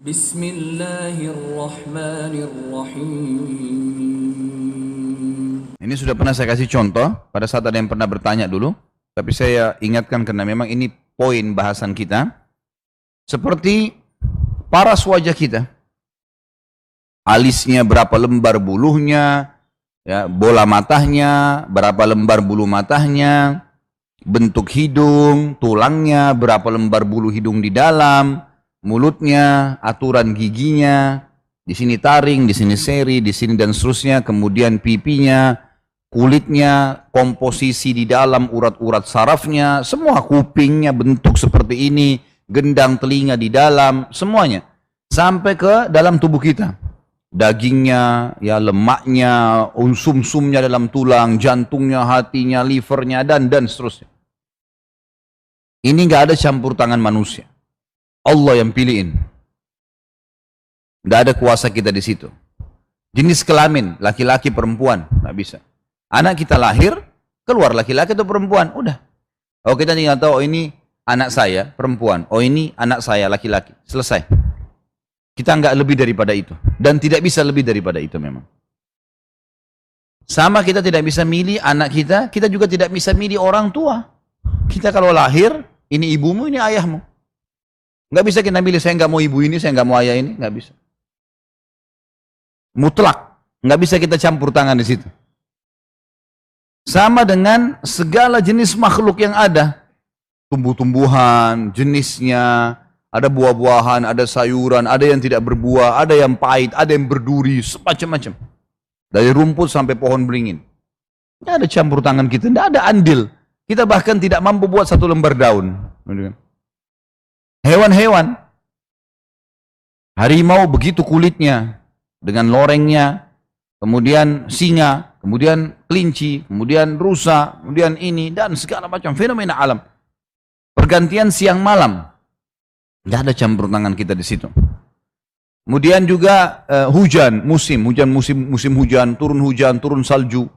Bismillahirrahmanirrahim. Ini sudah pernah saya kasih contoh pada saat ada yang pernah bertanya dulu, tapi saya ingatkan karena memang ini poin bahasan kita. Seperti paras wajah kita, alisnya berapa lembar buluhnya, ya, bola matanya berapa lembar bulu matanya, bentuk hidung, tulangnya berapa lembar bulu hidung di dalam, mulutnya, aturan giginya, di sini taring, di sini seri, di sini dan seterusnya, kemudian pipinya, kulitnya, komposisi di dalam, urat-urat sarafnya, semua, kupingnya bentuk seperti ini, gendang telinga di dalam, semuanya sampai ke dalam tubuh kita, dagingnya, ya, lemaknya, sumsumnya dalam tulang, jantungnya, hatinya, livernya, dan seterusnya. Ini nggak ada campur tangan manusia, Allah yang pilihin. Nggak ada kuasa kita di situ. Jenis kelamin, laki-laki, perempuan, nggak bisa. Anak kita lahir, keluar laki-laki atau perempuan, udah. Oh, kita tinggal tahu, oh, ini anak saya perempuan, oh ini anak saya laki-laki, selesai. Kita nggak lebih daripada itu, dan tidak bisa lebih daripada itu memang. Sama, kita tidak bisa milih anak kita juga tidak bisa milih orang tua. Kita kalau lahir, ini ibumu, ini ayahmu. Nggak bisa kita milih, saya nggak mau ibu ini, saya nggak mau ayah ini, nggak bisa. Mutlak, nggak bisa kita campur tangan di situ. Sama dengan segala jenis makhluk yang ada, tumbuh-tumbuhan, jenisnya, ada buah-buahan, ada sayuran, ada yang tidak berbuah, ada yang pahit, ada yang berduri, semacam-macam. Dari rumput sampai pohon beringin. Tidak ada campur tangan kita, tidak ada andil. Kita bahkan tidak mampu buat satu lembar daun. Hewan-hewan, harimau begitu kulitnya, dengan lorengnya, kemudian singa, kemudian kelinci, kemudian rusa, kemudian ini, dan segala macam fenomena alam. Pergantian siang malam, tidak ada campur tangan kita di situ. Kemudian juga hujan, musim hujan, turun salju,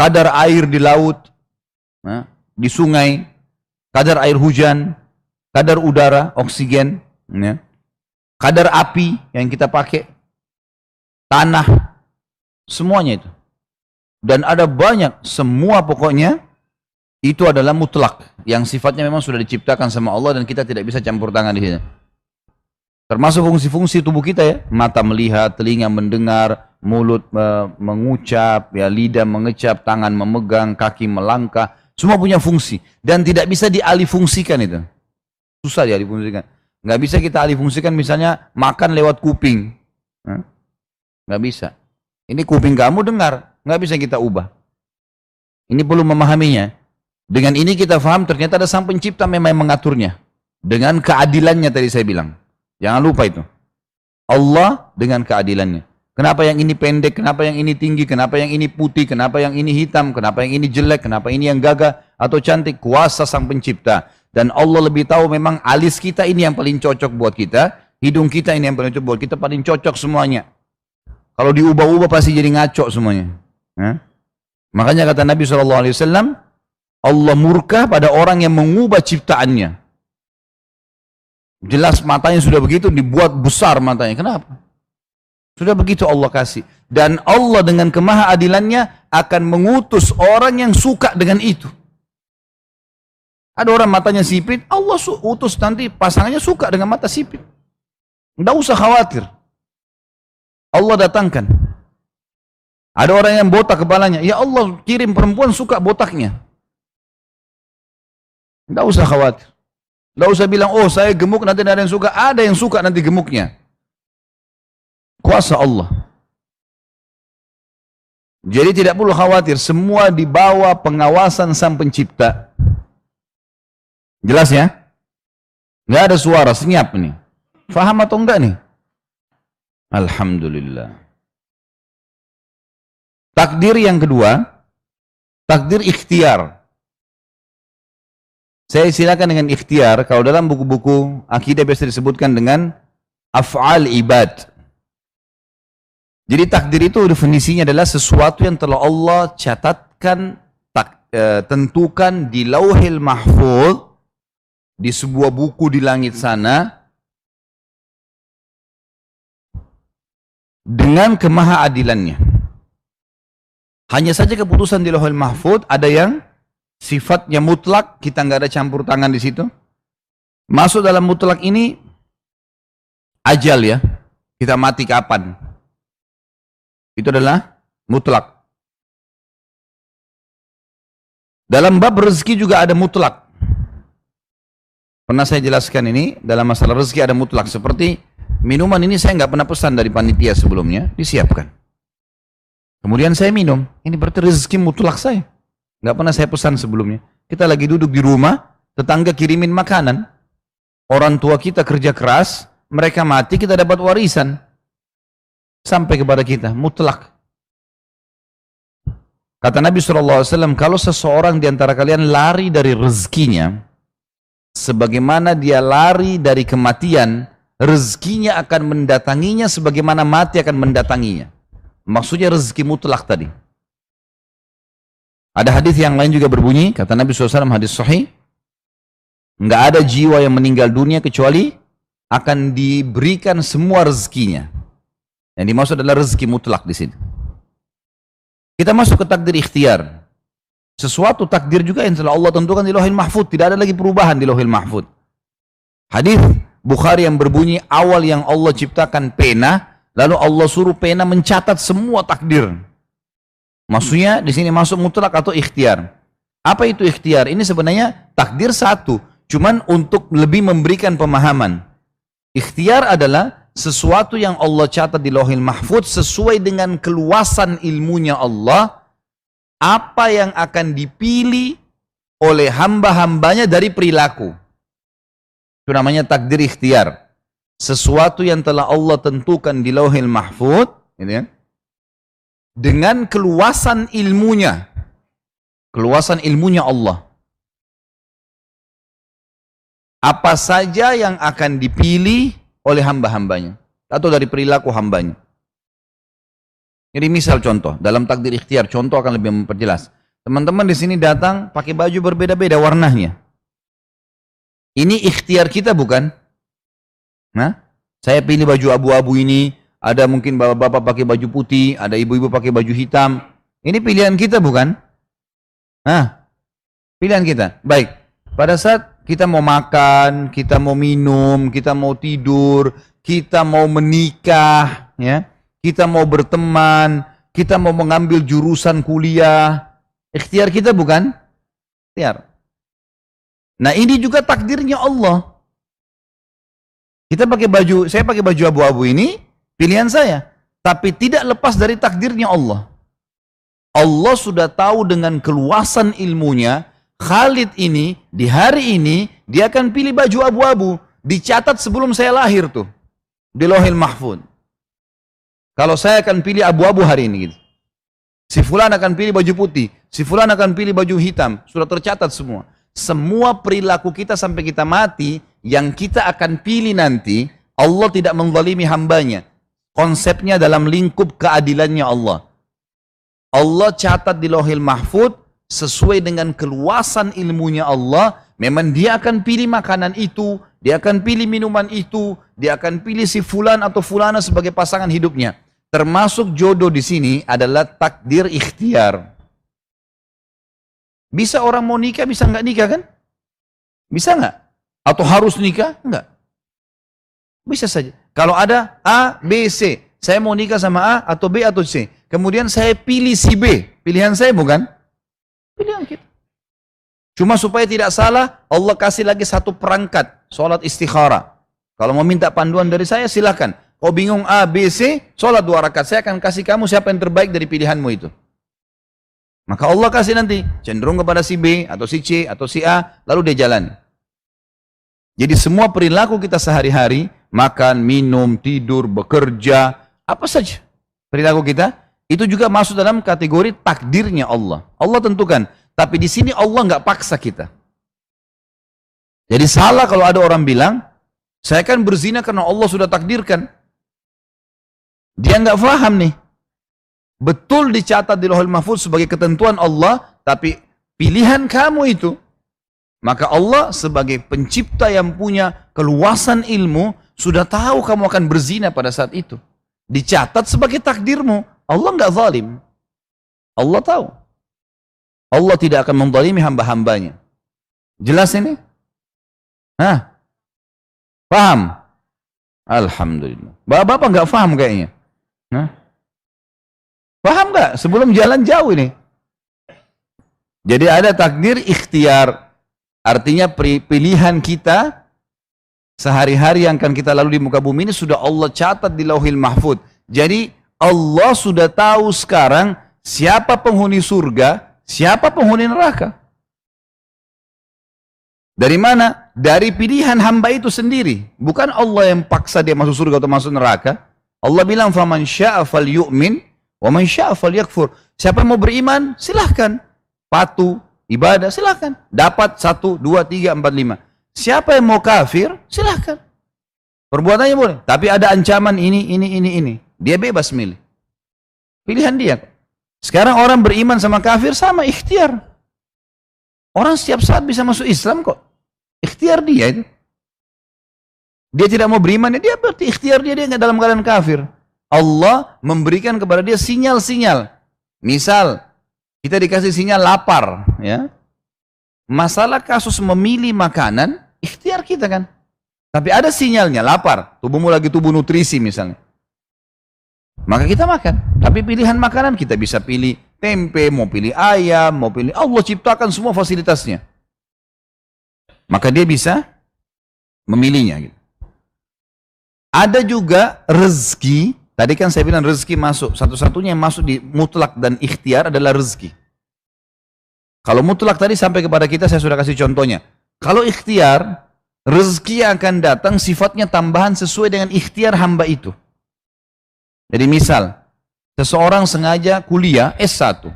kadar air di laut, di sungai, kadar air hujan, kadar udara, oksigen, kadar api yang kita pakai, tanah, semuanya itu. Dan ada banyak, semua pokoknya itu adalah mutlak, yang sifatnya memang sudah diciptakan sama Allah dan kita tidak bisa campur tangan di sini. Termasuk fungsi-fungsi tubuh kita, ya, mata melihat, telinga mendengar, mulut mengucap, ya, lidah mengecap, tangan memegang, kaki melangkah, semua punya fungsi dan tidak bisa dialihfungsikan itu. Susah dialihfungsikan. Nggak bisa kita alihfungsikan, misalnya makan lewat kuping, nggak bisa. Ini kuping kamu dengar, nggak bisa kita ubah. Ini perlu memahaminya. Dengan ini kita faham ternyata ada sang pencipta memang mengaturnya. Dengan keadilannya tadi saya bilang. Jangan lupa itu. Allah dengan keadilannya. Kenapa yang ini pendek, kenapa yang ini tinggi, kenapa yang ini putih, kenapa yang ini hitam, kenapa yang ini jelek, kenapa ini yang gagah atau cantik. Kuasa sang pencipta. Dan Allah lebih tahu memang alis kita ini yang paling cocok buat kita. Hidung kita ini yang paling cocok buat kita, paling cocok semuanya. Kalau diubah-ubah pasti jadi ngaco semuanya. Makanya kata Nabi SAW, Allah murka pada orang yang mengubah ciptaannya. Jelas matanya sudah begitu, dibuat besar matanya. Kenapa? Sudah begitu Allah kasih. Dan Allah dengan kemahaadilannya akan mengutus orang yang suka dengan itu. Ada orang matanya sipit, Allah utus nanti pasangannya suka dengan mata sipit. Tidak usah khawatir. Allah datangkan. Ada orang yang botak kepalanya, ya Allah kirim perempuan suka botaknya. Tidak usah khawatir. Tidak usah bilang, oh saya gemuk nanti ada yang suka. Ada yang suka nanti gemuknya. Kuasa Allah. Jadi tidak perlu khawatir. Semua di bawah pengawasan sang pencipta. Jelas ya? Nggak ada suara, senyap nih. Faham atau enggak nih? Alhamdulillah. Takdir yang kedua, takdir ikhtiar. Saya silakan dengan ikhtiar, kalau dalam buku-buku akidah biasa disebutkan dengan af'al ibad. Jadi takdir itu definisinya adalah sesuatu yang telah Allah catatkan, tentukan di lauhil mahfuz, di sebuah buku di langit sana, dengan kemahaadilannya. Hanya saja keputusan di Lauhul Mahfuz ada yang sifatnya mutlak, kita nggak ada campur tangan di situ. Masuk dalam mutlak ini ajal ya, kita mati kapan. Itu adalah mutlak. Dalam bab rezeki juga ada mutlak. Pernah saya jelaskan ini, dalam masalah rezeki ada mutlak. Seperti minuman ini saya nggak pernah pesan dari panitia sebelumnya, disiapkan. Kemudian saya minum, ini berarti rezeki mutlak saya. Nggak pernah saya pesan sebelumnya. Kita lagi duduk di rumah, tetangga kirimin makanan. Orang tua kita kerja keras, mereka mati, kita dapat warisan. Sampai kepada kita, mutlak. Kata Nabi SAW, kalau seseorang di antara kalian lari dari rezekinya, sebagaimana dia lari dari kematian, rezekinya akan mendatanginya sebagaimana mati akan mendatanginya. Maksudnya rezeki mutlak tadi. Ada hadis yang lain juga berbunyi, kata Nabi SAW, hadis sahih, nggak ada jiwa yang meninggal dunia kecuali akan diberikan semua rezekinya. Yang dimaksud adalah rezeki mutlak di sini. Kita masuk ke takdir ikhtiar. Sesuatu takdir juga yang telah Allah tentukan di Lauhul Mahfuz, tidak ada lagi perubahan di Lauhul Mahfuz. Hadis Bukhari yang berbunyi, awal yang Allah ciptakan pena, lalu Allah suruh pena mencatat semua takdir. Maksudnya di sini masuk mutlak atau ikhtiar. Apa itu ikhtiar? Ini sebenarnya takdir satu, cuman untuk lebih memberikan pemahaman. Ikhtiar adalah sesuatu yang Allah catat di Lauhul Mahfuz sesuai dengan keluasan ilmunya Allah, apa yang akan dipilih oleh hamba-hambanya dari perilaku. Itu namanya takdir ikhtiar. Sesuatu yang telah Allah tentukan di Lauhul Mahfuz, gitu ya, dengan keluasan ilmunya. Keluasan ilmunya Allah. Apa saja yang akan dipilih oleh hamba-hambanya. Atau dari perilaku hambanya. Jadi misal contoh, dalam takdir ikhtiar, contoh akan lebih memperjelas. Teman-teman di sini datang pakai baju berbeda-beda warnanya. Ini ikhtiar kita bukan? Nah, saya pilih baju abu-abu ini, ada mungkin bapak-bapak pakai baju putih, ada ibu-ibu pakai baju hitam. Ini pilihan kita bukan? Nah, pilihan kita. Baik, pada saat kita mau makan, kita mau minum, kita mau tidur, kita mau menikah, ya, kita mau berteman, kita mau mengambil jurusan kuliah, ikhtiar kita bukan? Ikhtiar. Nah, ini juga takdirnya Allah. Kita pakai baju, saya pakai baju abu-abu ini, pilihan saya. Tapi tidak lepas dari takdirnya Allah. Allah sudah tahu dengan keluasan ilmunya, Khalid ini, di hari ini, dia akan pilih baju abu-abu. Dicatat sebelum saya lahir tuh. Di Lauhul Mahfuz. Kalau saya akan pilih abu-abu hari ini gitu. Si fulan akan pilih baju putih, si fulan akan pilih baju hitam, sudah tercatat semua. Semua perilaku kita sampai kita mati, yang kita akan pilih nanti, Allah tidak menzalimi hambanya. Konsepnya dalam lingkup keadilannya Allah. Allah catat di Lauhul Mahfuz sesuai dengan keluasan ilmunya Allah. Memang dia akan pilih makanan itu, dia akan pilih minuman itu, dia akan pilih si fulan atau fulana sebagai pasangan hidupnya. Termasuk jodoh di sini adalah takdir ikhtiar. Bisa orang mau nikah, bisa nggak nikah kan? Bisa nggak? Atau harus nikah? Enggak. Bisa saja. Kalau ada A, B, C. Saya mau nikah sama A atau B atau C. Kemudian saya pilih si B. Pilihan saya bukan? Pilihan kita. Cuma supaya tidak salah, Allah kasih lagi satu perangkat. Sholat istikharah. Kalau mau minta panduan dari saya, silakan. Kau bingung A, B, C, sholat 2 rakaat. Saya akan kasih kamu siapa yang terbaik dari pilihanmu itu. Maka Allah kasih nanti. Cenderung kepada si B, atau si C, atau si A. Lalu dia jalan. Jadi semua perilaku kita sehari-hari, makan, minum, tidur, bekerja, apa saja perilaku kita, itu juga masuk dalam kategori takdirnya Allah. Allah tentukan. Tapi di sini Allah nggak paksa kita. Jadi salah kalau ada orang bilang, saya kan berzina karena Allah sudah takdirkan. Dia nggak paham nih. Betul dicatat di Lauhul Mahfuz sebagai ketentuan Allah, tapi pilihan kamu itu. Maka Allah sebagai pencipta yang punya keluasan ilmu, sudah tahu kamu akan berzina pada saat itu. Dicatat sebagai takdirmu. Allah nggak zalim. Allah tahu. Allah tidak akan menzalimi hamba-hambanya. Jelas ini? Hah? Paham? Alhamdulillah. Bapak-bapak nggak paham kayaknya. Hah? Paham nggak? Sebelum jalan jauh ini. Jadi ada takdir ikhtiar. Artinya pilihan kita sehari-hari yang akan kita lalui di muka bumi ini sudah Allah catat di Lauhil Mahfuz. Jadi Allah sudah tahu sekarang siapa penghuni surga, siapa penghuni neraka. Dari mana? Dari pilihan hamba itu sendiri. Bukan Allah yang paksa dia masuk surga atau masuk neraka. Allah bilang, "Faman syaa'a falyu'min wa man syaa'a falyakfur." Siapa yang mau beriman, silahkan. Patuh, ibadah, silahkan. Dapat 1, 2, 3, 4, 5. Siapa yang mau kafir, silahkan. Perbuatannya boleh. Tapi ada ancaman ini. Dia bebas milih. Pilihan dia. Sekarang orang beriman sama kafir sama, ikhtiar. Orang setiap saat bisa masuk Islam kok. Ikhtiar dia itu. Dia tidak mau beriman, dia berarti ikhtiar dia nggak dalam keadaan kafir. Allah memberikan kepada dia sinyal-sinyal. Misal, kita dikasih sinyal lapar. Ya. Masalah kasus memilih makanan, ikhtiar kita kan. Tapi ada sinyalnya, lapar. Tubuhmu lagi tubuh nutrisi misalnya. Maka kita makan. Tapi pilihan makanan kita bisa pilih tempe, mau pilih ayam, mau pilih. Allah ciptakan semua fasilitasnya. Maka dia bisa memilihnya. Gitu. Ada juga rezeki. Tadi kan saya bilang rezeki masuk. Satu-satunya yang masuk di mutlak dan ikhtiar adalah rezeki. Kalau mutlak tadi sampai kepada kita saya sudah kasih contohnya. Kalau ikhtiar, rezeki yang akan datang sifatnya tambahan sesuai dengan ikhtiar hamba itu. Jadi misal, seseorang sengaja kuliah S1.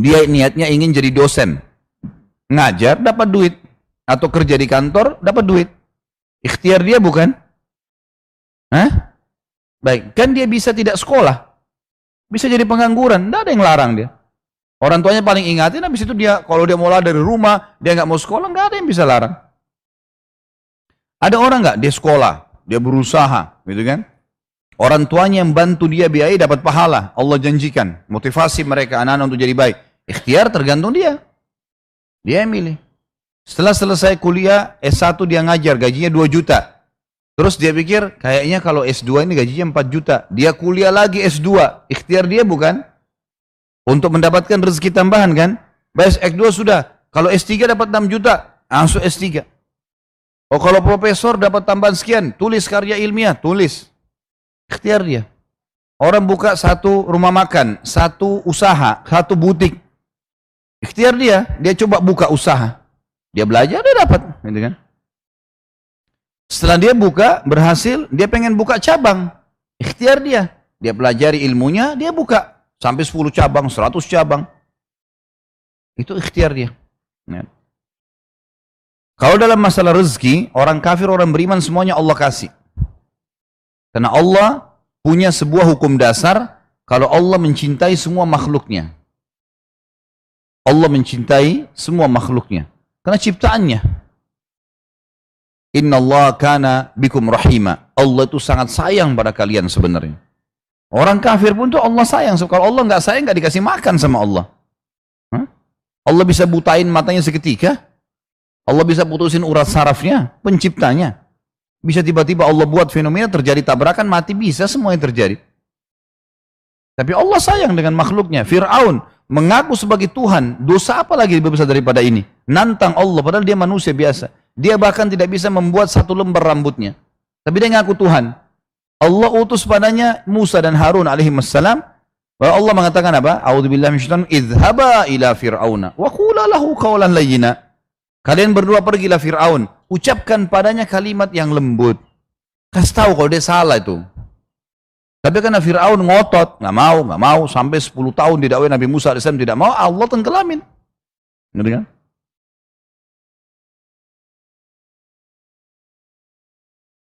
Dia niatnya ingin jadi dosen. Ngajar dapat duit. Atau kerja di kantor dapat duit. Ikhtiar dia bukan? Hah? Baik, kan dia bisa tidak sekolah. Bisa jadi pengangguran, tidak ada yang larang dia. Orang tuanya paling ingatin, habis itu dia, kalau dia mau lari dari rumah, dia nggak mau sekolah, nggak ada yang bisa larang. Ada orang nggak, dia sekolah, dia berusaha, gitu kan? Orang tuanya yang bantu dia biayai dapat pahala, Allah janjikan, motivasi mereka anak-anak untuk jadi baik. Ikhtiar tergantung dia. Dia yang milih. Setelah selesai kuliah, S1 dia ngajar, gajinya 2 juta. Terus dia pikir, kayaknya kalau S2 ini gajinya 4 juta. Dia kuliah lagi S2, ikhtiar dia bukan? Untuk mendapatkan rezeki tambahan kan? S2 sudah, kalau S3 dapat 6 juta, langsung S3. Oh kalau profesor dapat tambahan sekian, tulis karya ilmiah, tulis. Ikhtiar dia. Orang buka 1 rumah makan, 1 usaha, 1 butik. Ikhtiar dia coba buka usaha. Dia belajar, dia dapat. Gitu kan? Setelah dia buka, berhasil, dia pengen buka cabang. Ikhtiar dia. Dia pelajari ilmunya, dia buka. Sampai 10 cabang, 100 cabang. Itu ikhtiar dia. Ya. Kalau dalam masalah rezeki, orang kafir, orang beriman, semuanya Allah kasih. Karena Allah punya sebuah hukum dasar, kalau Allah mencintai semua makhluknya. Allah mencintai semua makhluknya. Karena ciptaannya. Inna Allah kana bikum rahima. Allah itu sangat sayang pada kalian sebenarnya. Orang kafir pun tuh Allah sayang. So, kalau Allah nggak sayang, nggak dikasih makan sama Allah. Allah bisa butain matanya seketika. Allah bisa putusin urat sarafnya, penciptanya. Bisa tiba-tiba Allah buat fenomena terjadi tabrakan, mati, bisa semua yang terjadi. Tapi Allah sayang dengan makhluknya. Fir'aun mengaku sebagai Tuhan. Dosa apa lagi lebih besar daripada ini? Nantang Allah, padahal dia manusia biasa. Dia bahkan tidak bisa membuat 1 lembar rambutnya. Tapi dia ngaku Tuhan. Allah utus padanya Musa dan Harun alaihissalam. Allah mengatakan apa? A'udzubillahi minasyaitonir rajim. Idhaba ila fir'auna wa qula lahu qawlan layyina. Kalian berdua pergilah Fir'aun. Ucapkan padanya kalimat yang lembut. Kasih tahu kalau dia salah itu. Tapi karena Fir'aun ngotot, nggak mau, sampai 10 tahun didakwai Nabi Musa AS tidak mau, Allah tenggelamin. Ngerti kan?